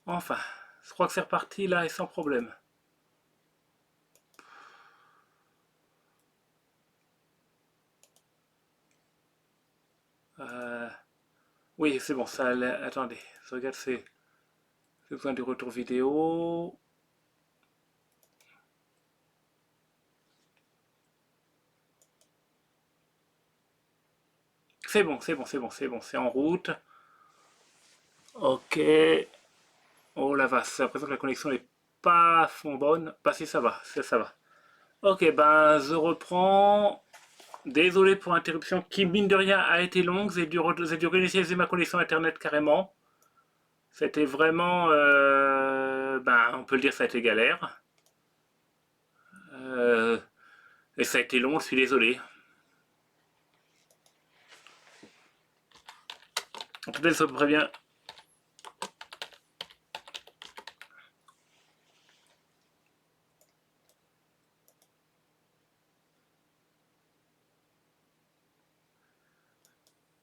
Enfin, je crois que c'est reparti là et sans problème. Euh, oui, c'est bon, ça allait. Attendez, je regarde, c'est besoin du retour vidéo. C'est bon, c'est bon, c'est bon, c'est bon, c'est en route. Ok. Oh la vache, j'ai l'impression que la connexion n'est pas à fond bonne. Bah si, ça va, ça va. Ok, ben je reprends. Désolé pour l'interruption qui, mine de rien, a été longue. J'ai dû réinitialiser ma connexion internet carrément. C'était vraiment, ben, on peut le dire, ça a été galère. Euh, et ça a été long, je suis désolé. En tout cas, ça me prévient.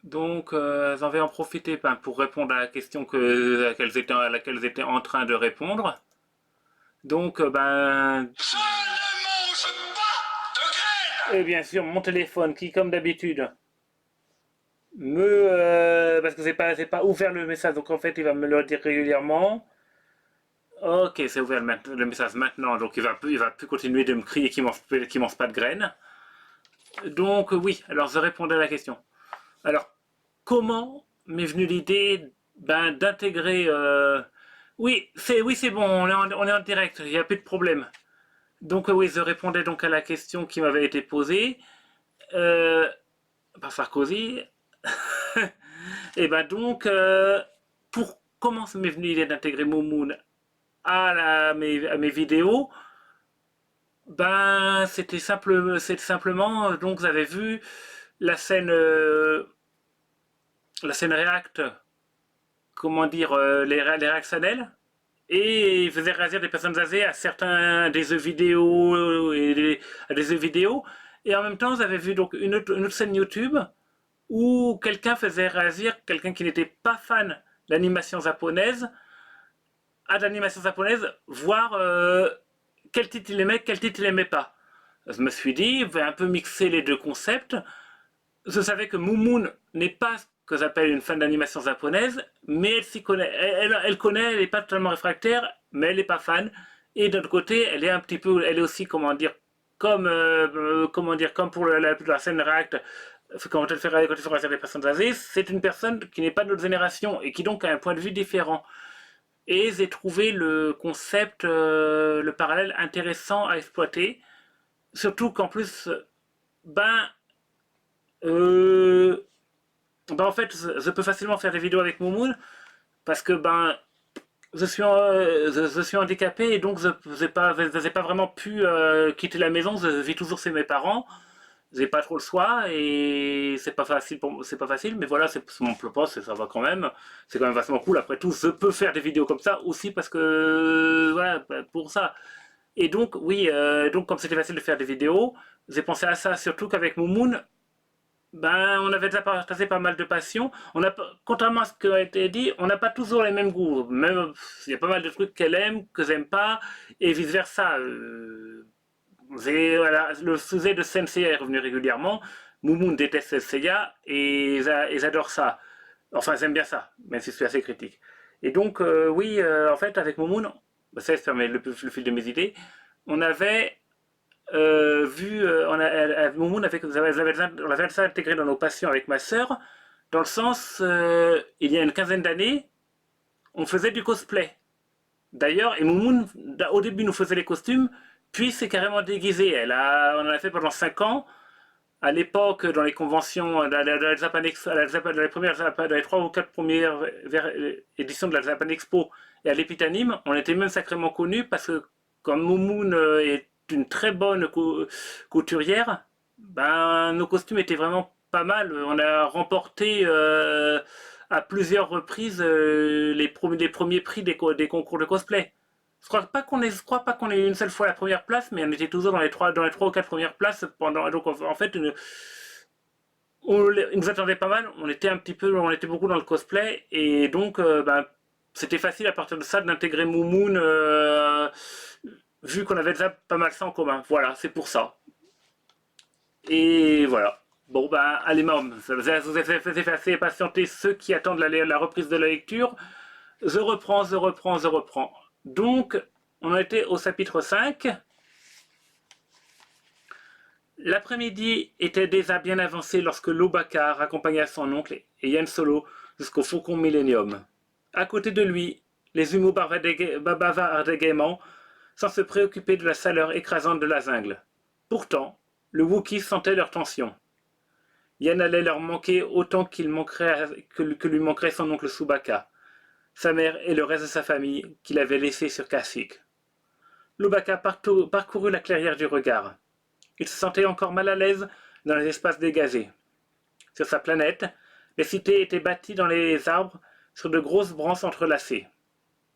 Donc, j'en vais en profiter ben, pour répondre à la question à laquelle j'étais en train de répondre. Donc, ben, Je ne mange pas de graines. et bien sûr, mon téléphone qui, comme d'habitude, parce que c'est pas ouvert le message, donc en fait, il va me le dire régulièrement. Ok, c'est ouvert le message maintenant, donc il va plus continuer de me crier qu'il mange pas de graines. Donc, oui, alors je répondais à la question. Alors, comment m'est venue l'idée ben, d'intégrer. Oui, c'est bon, on est en direct, il n'y a plus de problème. Donc, oui, je répondais donc à la question qui m'avait été posée euh, par Sarkozy. Et ben donc, pour comment ça m'est venu l'idée d'intégrer Momoun à mes vidéos, ben c'était simplement donc vous avez vu la scène euh, la scène React, comment dire les réactionnels et ils faisaient réagir des personnes âgées à certains des jeux vidéo à des jeux vidéo et en même temps vous avez vu donc une autre scène YouTube où quelqu'un faisait réagir quelqu'un qui n'était pas fan d'animation japonaise à l'animation japonaise, voir quel titre il aimait, quel titre il aimait pas. Je me suis dit, je vais un peu mixer les deux concepts. Je savais que Moumoun n'est pas ce que j'appelle une fan d'animation japonaise, mais elle s'y connaît. Elle connaît, elle n'est pas totalement réfractaire, mais elle n'est pas fan. Et d'un autre côté, elle est un petit peu, elle est aussi, comment dire, comme pour la scène React, quand elle fait réagir des personnes âgées, c'est une personne qui n'est pas de notre génération et qui donc a un point de vue différent. Et j'ai trouvé le concept, le parallèle intéressant à exploiter. Surtout qu'en plus, ben, euh, ben en fait, je peux facilement faire des vidéos avec Momoun parce que ben, je suis handicapé et donc je n'ai pas vraiment pu quitter la maison. Je vis toujours chez mes parents. J'ai pas trop le choix et c'est pas facile, mais voilà, c'est mon poste et ça va quand même. C'est quand même vachement cool. Après tout, je peux faire des vidéos comme ça aussi parce que voilà, pour ça. Et donc oui, donc comme c'était facile de faire des vidéos, j'ai pensé à ça surtout qu'avec Moumoun, ben on avait déjà partagé pas mal de passions. On a, contrairement à ce qui a été dit, on n'a pas toujours les mêmes goûts. Même il y a pas mal de trucs qu'elle aime, que j'aime pas, et vice versa. Voilà, le sujet de Sensei est revenu régulièrement. Moumoun déteste Seiya et j'adore ça. Enfin, j'aime bien ça, même si je suis assez critique. Et donc, oui, en fait, avec Moumoun, ça c'est le fil de mes idées, on avait vu, Moumoun on avait ça intégré dans nos passions avec ma sœur, dans le sens, il y a une quinzaine d'années, on faisait du cosplay. D'ailleurs, et Moumoun, au début, nous faisait les costumes, puis c'est carrément déguisé. On en a fait pendant 5 ans. À l'époque, dans les conventions, dans les premières dans les 3 ou 4 premières éditions de la Japan Expo et à l'Epitanime, on était même sacrément connus parce que comme Moumoun est une très bonne couturière, ben, nos costumes étaient vraiment pas mal. On a remporté à plusieurs reprises les premiers prix des concours de cosplay. Je crois pas qu'on ait eu une seule fois la première place, mais on était toujours dans les trois ou quatre premières places pendant. Donc en fait, ils nous attendaient pas mal. On était beaucoup dans le cosplay et donc, ben, c'était facile à partir de ça d'intégrer Moumoun, vu qu'on avait déjà pas mal ça en commun. Voilà, c'est pour ça. Et voilà. Bon, bah, allez, Mom, vous avez fait assez patienter ceux qui attendent la reprise de la lecture. Je reprends. Donc, on était au chapitre 5. L'après-midi était déjà bien avancé lorsque Lobakar accompagna son oncle et Yann Solo jusqu'au Faucon Millennium. À côté de lui, les humeaux bavardaient gaiement, sans se préoccuper de la chaleur écrasante de la jungle. Pourtant, le Wookiee sentait leur tension. Yann allait leur manquer autant que lui manquerait son oncle Chewbacca, sa mère et le reste de sa famille qu'il avait laissé sur Kashyyyk. Lobaka parcourut la clairière du regard. Il se sentait encore mal à l'aise dans les espaces dégagés. Sur sa planète, les cités étaient bâties dans les arbres sur de grosses branches entrelacées.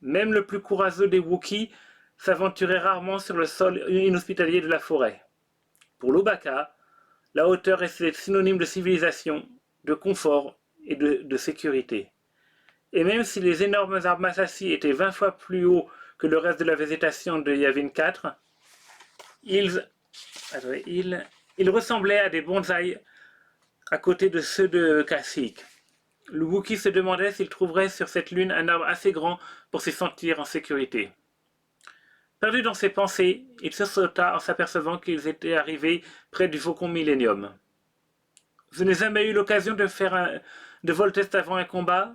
Même le plus courageux des Wookiees s'aventurait rarement sur le sol inhospitalier de la forêt. Pour Lobaka, la hauteur restait synonyme de civilisation, de confort et de sécurité. Et même si les énormes arbres massassis étaient 20 fois plus hauts que le reste de la végétation de Yavin 4, ils ressemblaient à des bonsaïs à côté de ceux de Kashyyyk. Le Wookiee se demandait s'il trouverait sur cette lune un arbre assez grand pour se sentir en sécurité. Perdu dans ses pensées, il sursauta en s'apercevant qu'ils étaient arrivés près du Faucon Millennium. Je n'ai jamais eu l'occasion de faire de vol-test avant un combat,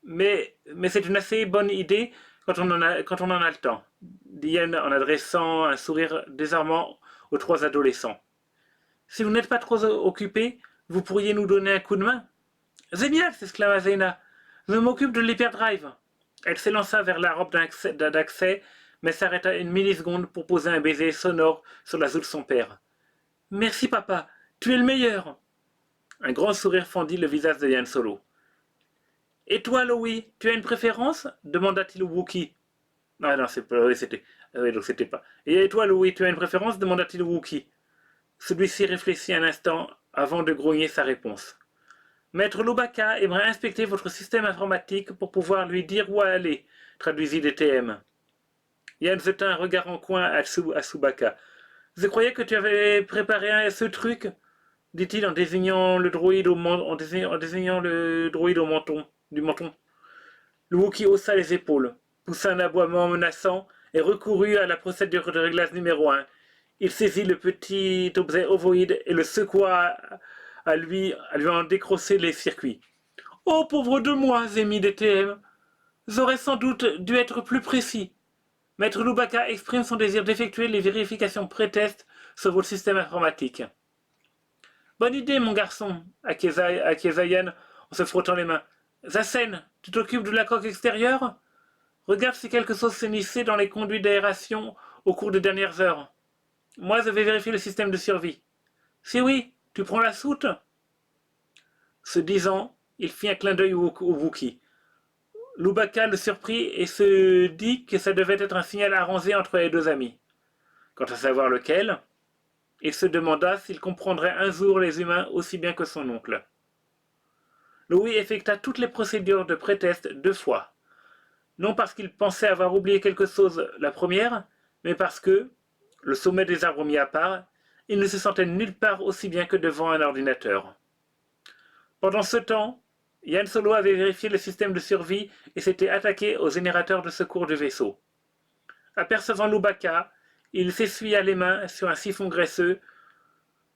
mais c'est une assez bonne idée quand on en a le temps, dit Yann en adressant un sourire désarmant aux trois adolescents. Si vous n'êtes pas trop occupés, vous pourriez nous donner un coup de main. Génial, s'exclama Zena. Je m'occupe de l'hyperdrive. Elle s'élança vers la robe d'accès, mais s'arrêta une milliseconde pour poser un baiser sonore sur la joue de son père. Merci, papa, tu es le meilleur. Un grand sourire fendit le visage de Yann Solo. Et toi, Louis, tu as une préférence demanda-t-il au Wookiee. Ah non, c'est pas. Oui, c'était. Oui, donc c'était pas. Et toi, Louis, tu as une préférence demanda-t-il au Wookiee. Celui-ci réfléchit un instant avant de grogner sa réponse. Maître Lobaka aimerait inspecter votre système informatique pour pouvoir lui dire où aller, traduisit DTM. Yann jeta un regard en coin à Chewbacca. Je croyais que tu avais préparé ce truc, dit-il en désignant le droïde au menton, du menton. Le Wookiee haussa les épaules, poussa un aboiement menaçant et recourut à la procédure de réglage numéro 1. Il saisit le petit objet ovoïde et le secoua à lui en décrocher les circuits. Oh, pauvre de moi, gémit DTM. J'aurais sans doute dû être plus précis. Maître Lubaka exprime son désir d'effectuer les vérifications pré-test sur votre système informatique. Bonne idée, mon garçon, acquiesça Yann en se frottant les mains. Zassen, tu t'occupes de la coque extérieure? Regarde si quelque chose s'est nissé dans les conduits d'aération au cours des dernières heures. Moi, je vais vérifier le système de survie. Si oui, tu prends la soute? Ce disant, il fit un clin d'œil au Wookie. Lubaka le surprit et se dit que ça devait être un signal arrangé entre les deux amis. Quant à savoir lequel, il se demanda s'il comprendrait un jour les humains aussi bien que son oncle. Louis effectua toutes les procédures de pré-test 2 fois. Non parce qu'il pensait avoir oublié quelque chose la première, mais parce que, le sommet des arbres mis à part, il ne se sentait nulle part aussi bien que devant un ordinateur. Pendant ce temps, Yann Solo avait vérifié le système de survie et s'était attaqué au générateur de secours du vaisseau. Apercevant Lubaka, il s'essuya les mains sur un siphon graisseux,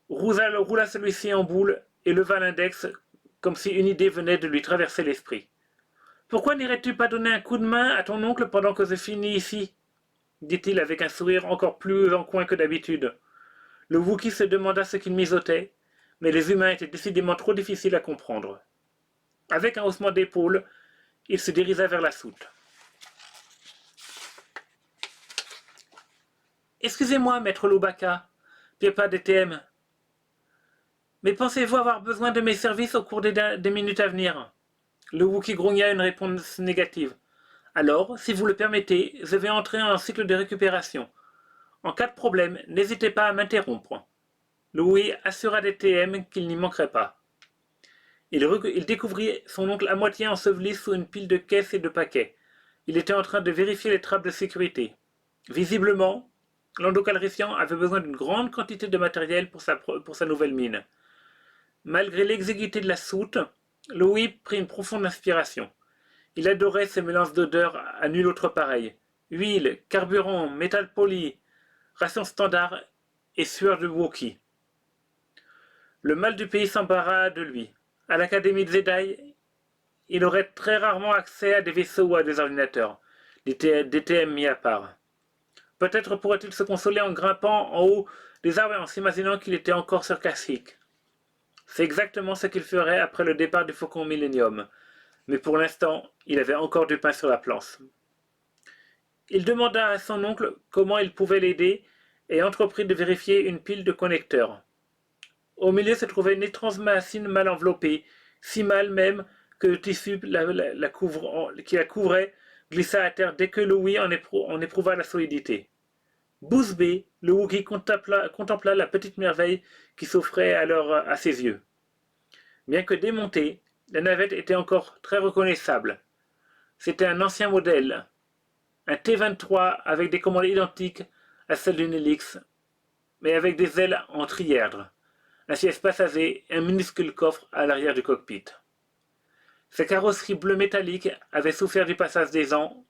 roula celui-ci en boule et leva l'index comme si une idée venait de lui traverser l'esprit. « Pourquoi n'irais-tu pas donner un coup de main à ton oncle pendant que je finis ici ?» dit-il avec un sourire encore plus en coin que d'habitude. Le Wookiee se demanda ce qu'il mijotait, mais les humains étaient décidément trop difficiles à comprendre. Avec un haussement d'épaule, il se dirigea vers la soute. « Excusez-moi, maître Lubaka, Piepa DTM. Mais pensez-vous avoir besoin de mes services au cours des minutes à venir ?» Le Wookiee grogna une réponse négative. « Alors, si vous le permettez, je vais entrer en cycle de récupération. En cas de problème, n'hésitez pas à m'interrompre. » Louis assura DTM qu'il n'y manquerait pas. Il découvrit son oncle à moitié enseveli sous une pile de caisses et de paquets. Il était en train de vérifier les trappes de sécurité. Visiblement, Lando Calrissian avait besoin d'une grande quantité de matériel pour sa nouvelle mine. Malgré l'exiguïté de la soute, Louis prit une profonde inspiration. Il adorait ces mélanges d'odeurs à nul autre pareil. Huile, carburant, métal poli, ration standard et sueur de Wookiee. Le mal du pays s'embarra de lui. À l'académie de Jedi, il aurait très rarement accès à des vaisseaux ou à des ordinateurs, des TM mis à part. Peut-être pourrait-il se consoler en grimpant en haut des arbres et en s'imaginant qu'il était encore sur Kashyyyk. C'est exactement ce qu'il ferait après le départ du Faucon Millenium, mais pour l'instant, il avait encore du pain sur la planche. Il demanda à son oncle comment il pouvait l'aider et entreprit de vérifier une pile de connecteurs. Au milieu se trouvait une étrange machine mal enveloppée, si mal même que le tissu qui la couvrait glissa à terre dès que Louis en éprouva la solidité. Bouche bée, le Wookiee contempla la petite merveille qui s'offrait alors à ses yeux. Bien que démontée, la navette était encore très reconnaissable. C'était un ancien modèle, un T-23 avec des commandes identiques à celles d'une Helix, mais avec des ailes en trièdre, un siège passager et un minuscule coffre à l'arrière du cockpit. Sa carrosserie bleu métallique avait souffert du passage des ans,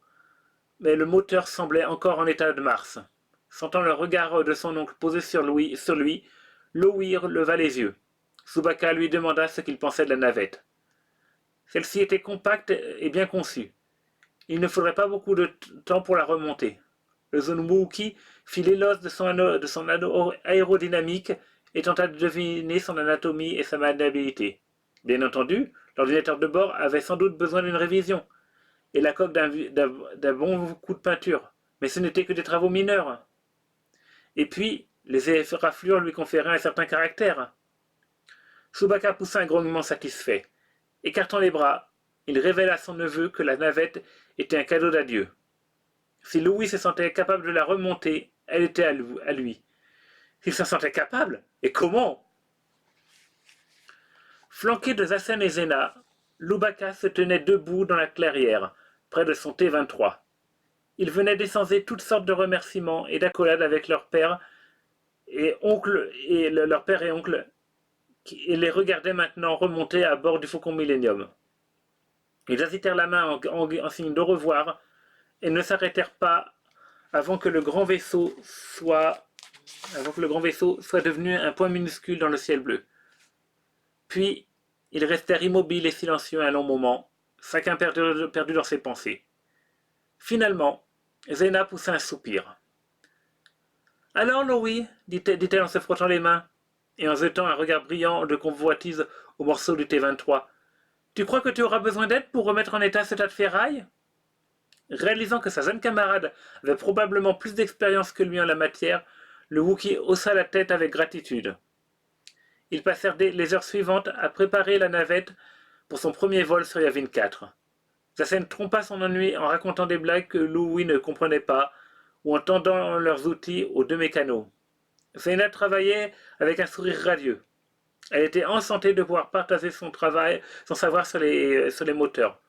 mais le moteur semblait encore en état de marche. Sentant le regard de son oncle posé sur lui, Louis leva les yeux. Chewbacca lui demanda ce qu'il pensait de la navette. Celle-ci était compacte et bien conçue. Il ne faudrait pas beaucoup de temps pour la remonter. Le jeune Wookiee fit l'éloge de son aérodynamique et tenta de deviner son anatomie et sa maniabilité. Bien entendu, l'ordinateur de bord avait sans doute besoin d'une révision, et la coque d'un bon coup de peinture, mais ce n'était que des travaux mineurs. Et puis, les éraflures lui conféraient un certain caractère. Chewbacca poussa un grognement satisfait. Écartant les bras, il révéla à son neveu que la navette était un cadeau d'adieu. Si Louis se sentait capable de la remonter, elle était à lui. S'il s'en sentait capable, et comment? Flanqué de Zassen et Zena, Chewbacca se tenait debout dans la clairière, près de son T-23. Ils venaient d'échanger toutes sortes de remerciements et d'accolades avec leur père et oncle et les regardaient maintenant remonter à bord du Faucon Millenium. Ils agitèrent la main en signe d'au revoir et ne s'arrêtèrent pas avant que le grand vaisseau soit devenu un point minuscule dans le ciel bleu. Puis, ils restèrent immobiles et silencieux un long moment, chacun perdu dans ses pensées. Finalement, Zena poussa un soupir. « Alors, Louis, dit-elle en se frottant les mains et en jetant un regard brillant de convoitise au morceau du T-23, tu crois que tu auras besoin d'aide pour remettre en état ce tas de ferraille ?» Réalisant que sa jeune camarade avait probablement plus d'expérience que lui en la matière, le Wookiee haussa la tête avec gratitude. Ils passèrent les heures suivantes à préparer la navette pour son premier vol sur Yavin 4. Zassen trompa son ennui en racontant des blagues que Louis ne comprenait pas ou en tendant leurs outils aux deux mécanos. Zena travaillait avec un sourire radieux. Elle était enchantée de pouvoir partager son savoir sur les moteurs.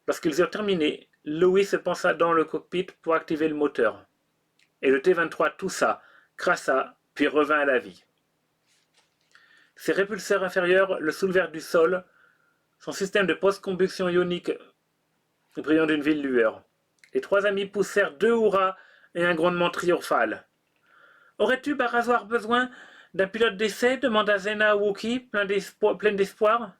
Lorsqu'ils eurent terminé, Louis se pencha dans le cockpit pour activer le moteur. Et le T-23 toussa, crassa, puis revint à la vie. Ses répulseurs inférieurs le soulevèrent du sol, son système de post-combustion ionique brillant d'une vive lueur. Les trois amis poussèrent deux hurrahs et un grondement triomphal. « Aurais-tu par hasard besoin d'un pilote d'essai » demanda Zena à Wookiee, pleine d'espoir.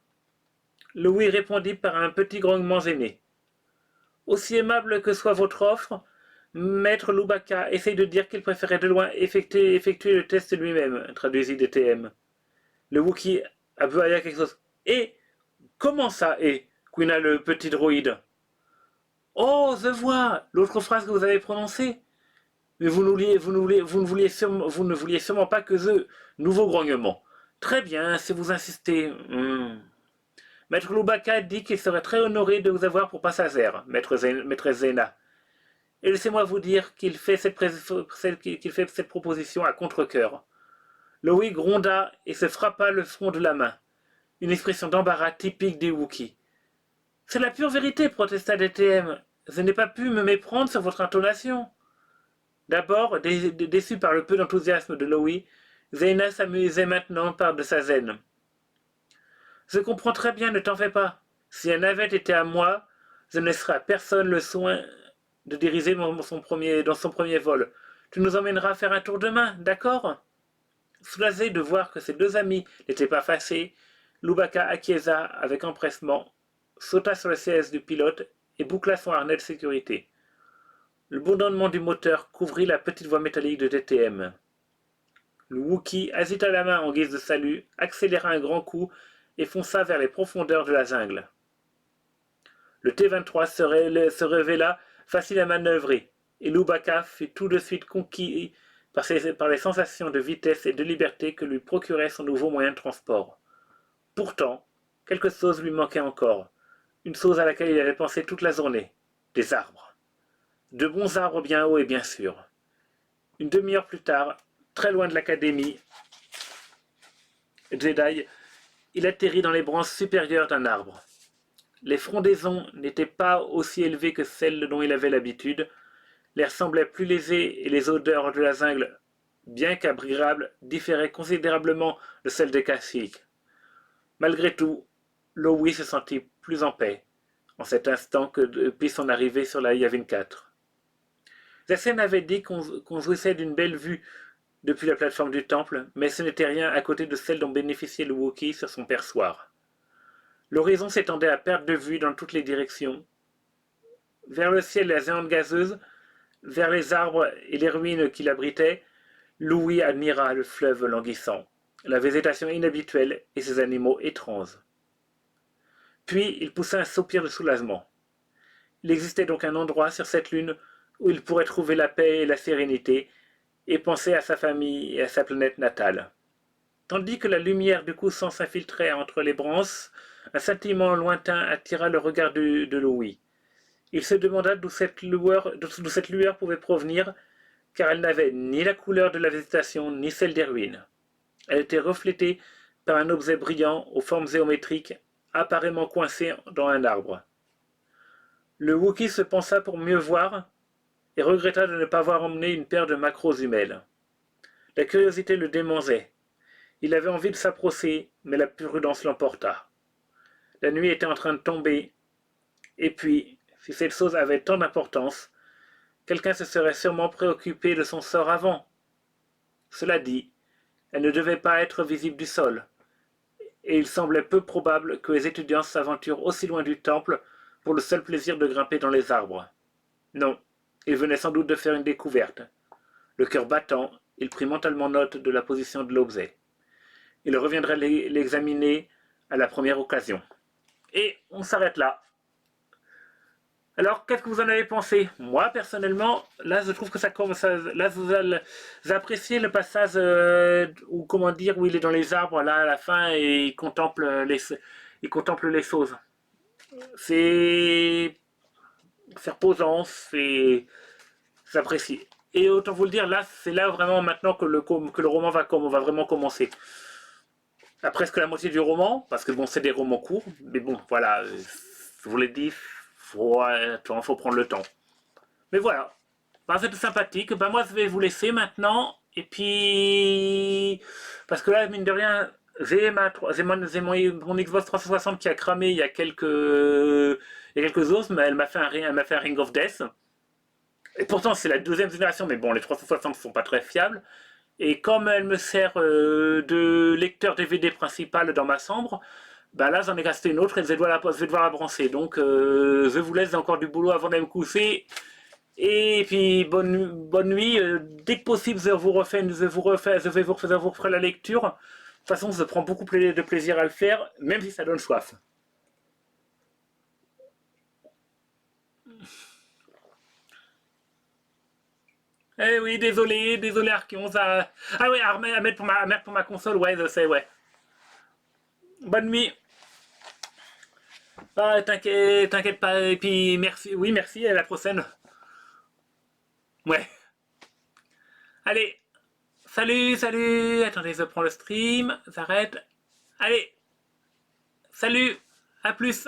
Louis répondit par un petit grognement gêné. « Aussi aimable que soit votre offre, Maître Chewbacca essaye de dire qu'il préférait de loin effectuer le test lui-même, traduisit DTM. Le Wookiee aboya quelque chose. « Et comment ça, et couina le petit droïde. « Oh, je vois l'autre phrase que vous avez prononcée. Mais vous ne vouliez sûrement pas que je... » Nouveau grognement. « Très bien, si vous insistez. Maître Chewbacca dit qu'il serait très honoré de vous avoir pour passagère, maîtresse Zena. Et laissez-moi vous dire qu'il fait cette proposition à contre-cœur. » Louis gronda et se frappa le front de la main. Une expression d'embarras typique des Wookiees. C'est la pure vérité, protesta DTM. Je n'ai pas pu me méprendre sur votre intonation. D'abord, déçu par le peu d'enthousiasme de Loï, Zeyna s'amusait maintenant par de sa zen. Je comprends très bien, ne t'en fais pas. Si la navette était à moi, je ne laisserai à personne le soin de diriger dans son premier vol. Tu nous emmèneras faire un tour demain, d'accord? Soulagé de voir que ses deux amis n'étaient pas fâchés, Lubaka acquiesça avec empressement, sauta sur le siège du pilote et boucla son harnais de sécurité. Le bourdonnement du moteur couvrit la petite voix métallique de DTM. Le Wookie agita la main en guise de salut, accéléra un grand coup et fonça vers les profondeurs de la jungle. Le T-23 se révéla facile à manœuvrer, et Lubaka fut tout de suite conquis par les sensations de vitesse et de liberté que lui procurait son nouveau moyen de transport. Pourtant, quelque chose lui manquait encore, une chose à laquelle il avait pensé toute la journée, des arbres. De bons arbres bien hauts et bien sûrs. Une demi-heure plus tard, très loin de l'académie Jedi, il atterrit dans les branches supérieures d'un arbre. Les frondaisons n'étaient pas aussi élevées que celles dont il avait l'habitude, l'air semblait plus léger et les odeurs de la jungle, bien qu'agréables, différaient considérablement de celles des Kashyyyk. Malgré tout, Loï se sentit plus en paix en cet instant que depuis son arrivée sur la Yavin 4. Zassen avait dit qu'on jouissait d'une belle vue depuis la plateforme du temple, mais ce n'était rien à côté de celle dont bénéficiait le Wookiee sur son perchoir. L'horizon s'étendait à perte de vue dans toutes les directions. Vers le ciel, la géante gazeuse, vers les arbres et les ruines qui l'abritaient, Louis admira le fleuve languissant, la végétation inhabituelle et ses animaux étranges. Puis il poussa un soupir de soulagement. Il existait donc un endroit sur cette lune où il pourrait trouver la paix et la sérénité, et penser à sa famille et à sa planète natale. Tandis que la lumière du coussant s'infiltrait entre les branches, un scintillement lointain attira le regard de Louis. Il se demanda d'où cette lueur pouvait provenir, car elle n'avait ni la couleur de la végétation ni celle des ruines. Elle était reflétée par un objet brillant aux formes géométriques, apparemment coincé dans un arbre. Le Wookiee se pencha pour mieux voir et regretta de ne pas avoir emmené une paire de maquereaux jumelles. La curiosité le démangeait. Il avait envie de s'approcher, mais la prudence l'emporta. La nuit était en train de tomber, et puis, si cette chose avait tant d'importance, quelqu'un se serait sûrement préoccupé de son sort avant. Cela dit, elle ne devait pas être visible du sol, et il semblait peu probable que les étudiants s'aventurent aussi loin du temple pour le seul plaisir de grimper dans les arbres. Non, il venait sans doute de faire une découverte. Le cœur battant, il prit mentalement note de la position de l'objet. Il reviendrait l'examiner à la première occasion. Et on s'arrête là. Alors, qu'est-ce que vous en avez pensé? Moi, personnellement, là, je trouve que ça commence à... Là, vous appréciez le passage où, comment dire, où il est dans les arbres, là, à la fin, et il contemple les choses. C'est reposant, c'est s'apprécie. Et autant vous le dire, là, c'est là vraiment maintenant que le roman va vraiment commencer. À presque la moitié du roman, parce que bon, c'est des romans courts, mais bon, voilà, je vous l'ai dit, faut prendre le temps. Mais voilà, ben, c'est tout sympathique. Ben, moi, je vais vous laisser maintenant, et puis, parce que là, mine de rien, j'ai mon Xbox 360 qui a cramé il y a quelques jours, mais elle m'a fait un Ring of Death. Et pourtant, c'est la deuxième génération, mais bon, les 360 ne sont pas très fiables. Et comme elle me sert de lecteur DVD principal dans ma chambre, bah là j'en ai resté une autre et je vais devoir la brancher. Donc je vous laisse encore du boulot avant d'aller me coucher. Et puis bonne nuit. Dès que possible, je vous referai la lecture. De toute façon, je prends beaucoup de plaisir à le faire, même si ça donne soif. Eh oui, désolé Archeon, ça... Ah oui, à mettre pour ma console, ouais, je sais, ouais. Bonne nuit. Ah, t'inquiète pas, et puis merci, oui, merci, à la prochaine. Ouais. Allez, salut, attendez, je prends le stream, j'arrête. Allez, Salut, à plus.